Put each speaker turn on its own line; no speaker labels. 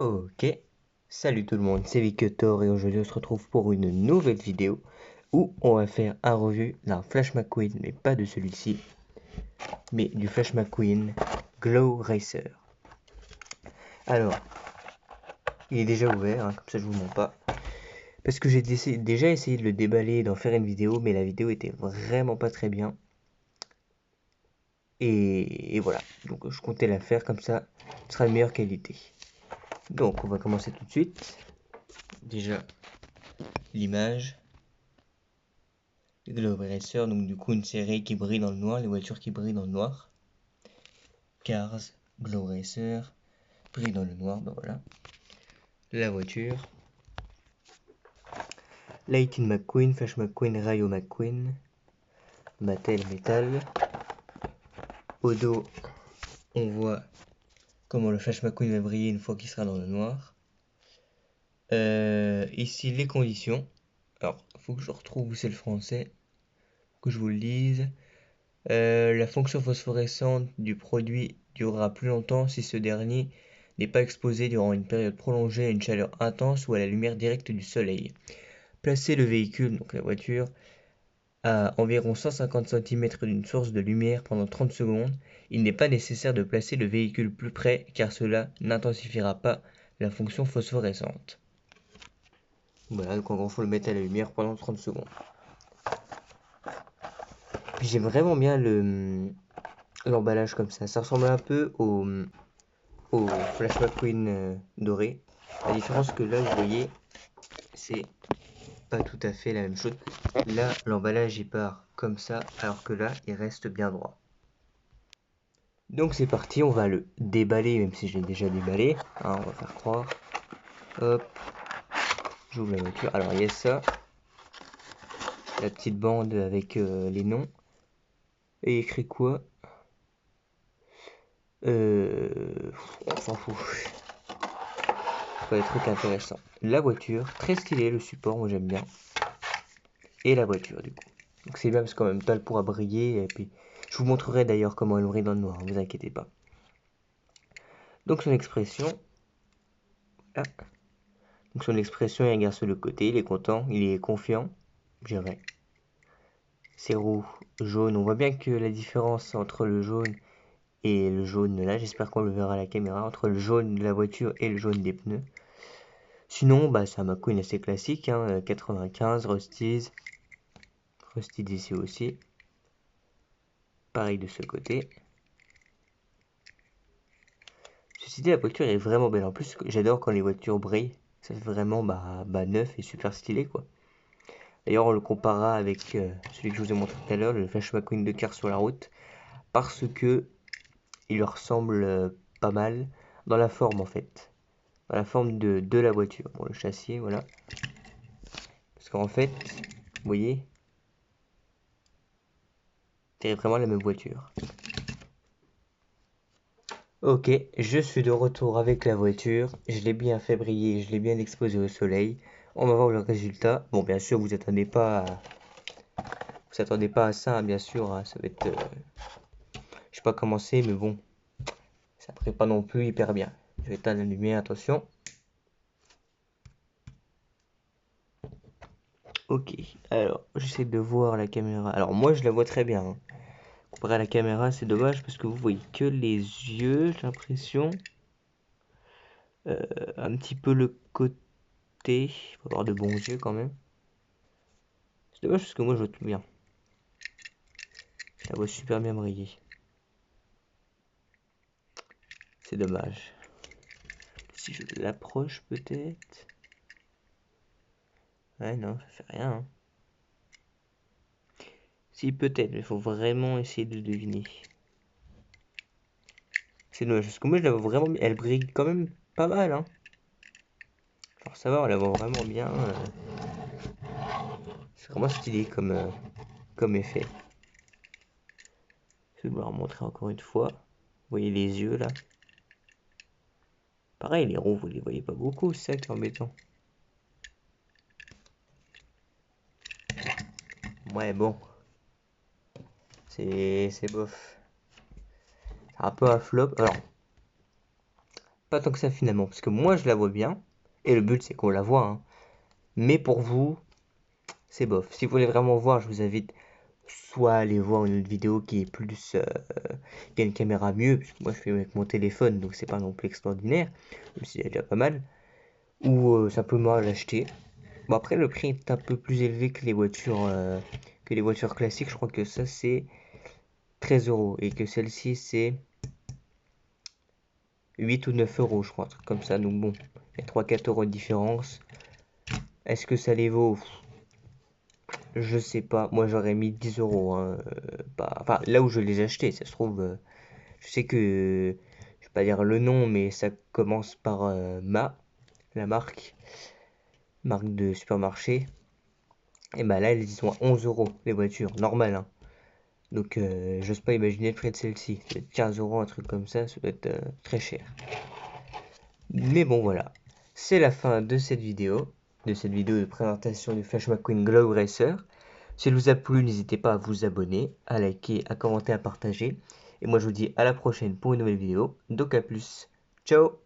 Ok, salut tout le monde, c'est Viketor et aujourd'hui on se retrouve pour une nouvelle vidéo où on va faire un review d'un Flash McQueen, mais pas de celui-ci, mais du Flash McQueen Glow Racer. Alors, il est déjà ouvert, comme ça je vous mens pas, parce que j'ai déjà essayé de le déballer et d'en faire une vidéo, mais la vidéo était vraiment pas très bien. Et voilà, donc je comptais la faire comme ça, ce sera de meilleure qualité. Donc on va commencer tout de suite. Déjà, l'image. Glow Racer, donc du coup une série qui brille dans le noir, les voitures qui brillent dans le noir. Cars, Glow Racer, brille dans le noir, ben voilà. La voiture. Lightning McQueen, Flash McQueen, Rayo McQueen. Mattel Metal. Au dos, on voit comment le Flash McQueen va briller une fois qu'il sera dans le noir. Ici les conditions. Alors, il faut que je retrouve où c'est le français, que je vous le dise. La fonction phosphorescente du produit durera plus longtemps si ce dernier n'est pas exposé durant une période prolongée à une chaleur intense ou à la lumière directe du soleil. Placez le véhicule, donc la voiture, à environ 150 cm d'une source de lumière pendant 30 secondes. Il n'est pas nécessaire de placer le véhicule plus près car cela n'intensifiera pas la fonction phosphorescente. Voilà, donc en gros, il faut le mettre à la lumière pendant 30 secondes. Puis j'aime vraiment bien l'emballage comme ça. Ça ressemble un peu au Flash McQueen doré. La différence que là, vous voyez, c'est pas tout à fait la même chose. Là, l'emballage il part comme ça, alors que là, il reste bien droit. Donc c'est parti, on va le déballer, même si je l'ai déjà déballé. Hein, on va faire croire. Hop, j'ouvre la voiture. Alors il y a ça, la petite bande avec les noms. Et écrit quoi? On s'en fout. Pas des trucs intéressants. La voiture, très stylée le support, moi j'aime bien. Et la voiture du coup. Donc c'est bien parce qu'en même temps elle pourra briller et puis je vous montrerai d'ailleurs comment elle brille dans le noir, ne vous inquiétez pas. Donc son expression, ah, donc son expression il regarde sur le côté, il est content, il est confiant, je dirais. Ses roues jaunes, on voit bien que la différence entre le jaune et le jaune là, j'espère qu'on le verra à la caméra, entre le jaune de la voiture et le jaune des pneus. Sinon, bah, c'est un McQueen assez classique, hein, 95, Rusty ici aussi. Pareil de ce côté. Ceci dit, la voiture est vraiment belle. En plus, j'adore quand les voitures brillent. Ça fait vraiment neuf et super stylé, quoi. D'ailleurs, on le comparera avec celui que je vous ai montré tout à l'heure, le Flash McQueen de Car sur la route, parce que il leur ressemble pas mal dans la forme, en fait. Dans la forme de la voiture. Bon, le châssis, voilà. Parce qu'en fait, vous voyez, c'est vraiment la même voiture. Ok, je suis de retour avec la voiture. Je l'ai bien fait briller, je l'ai bien exposé au soleil. On va voir le résultat. Bon, bien sûr, vous attendez pas à ça, hein, bien sûr. Hein, ça va être, je sais pas comment c'est, mais bon, ça ne pas non plus hyper bien. Je vais éteindre la lumière, attention. Ok, alors j'essaie de voir la caméra. Alors moi, je la vois très bien. Hein. Comparé à la caméra, c'est dommage parce que vous voyez que les yeux, j'ai l'impression. Un petit peu le côté. Il faut avoir de bons yeux quand même. C'est dommage parce que moi, je vois tout bien. Je la vois super bien briller. C'est dommage. Si je l'approche peut-être. Ouais, non, ça fait rien. Hein. Si, peut-être, mais il faut vraiment essayer de deviner. C'est dommage, parce que moi je la vois vraiment bien. Elle brille quand même pas mal, hein. Genre ça va, on la voit vraiment bien. C'est vraiment stylé comme effet. Je vais vous la remontrer encore une fois. Vous voyez les yeux là. Pareil, les roues, vous les voyez pas beaucoup, c'est ça qui est embêtant. Ouais, bon, c'est bof. C'est un peu un flop. Alors, pas tant que ça finalement, parce que moi je la vois bien, et le but c'est qu'on la voit, hein. Mais pour vous, c'est bof. Si vous voulez vraiment voir, je vous invite soit à aller voir une autre vidéo qui est plus, qui a une caméra mieux, parce que moi je fais avec mon téléphone, donc c'est pas non plus extraordinaire, même si c'est déjà pas mal, ou simplement à l'acheter. Bon après le prix est un peu plus élevé que les voitures classiques, je crois que ça c'est 13 euros, et que celle-ci c'est 8 ou 9 euros, je crois, un truc comme ça, donc bon, il y a 3-4 euros de différence. Est-ce que ça les vaut? Je sais pas, moi j'aurais mis 10 euros, hein, enfin là où je les ai achetés, ça se trouve, je sais que, je vais pas dire le nom, mais ça commence par la marque de supermarché, et bah là ils sont à 11 euros les voitures, normales, hein. Donc j'ose pas imaginer le prix de celle-ci, ça doit être 15 euros, un truc comme ça doit être très cher. Mais bon voilà, c'est la fin de cette vidéo de présentation du Flash McQueen Globe Racer. Si elle vous a plu, n'hésitez pas à vous abonner, à liker, à commenter, à partager. Et moi je vous dis à la prochaine pour une nouvelle vidéo. Donc à plus. Ciao!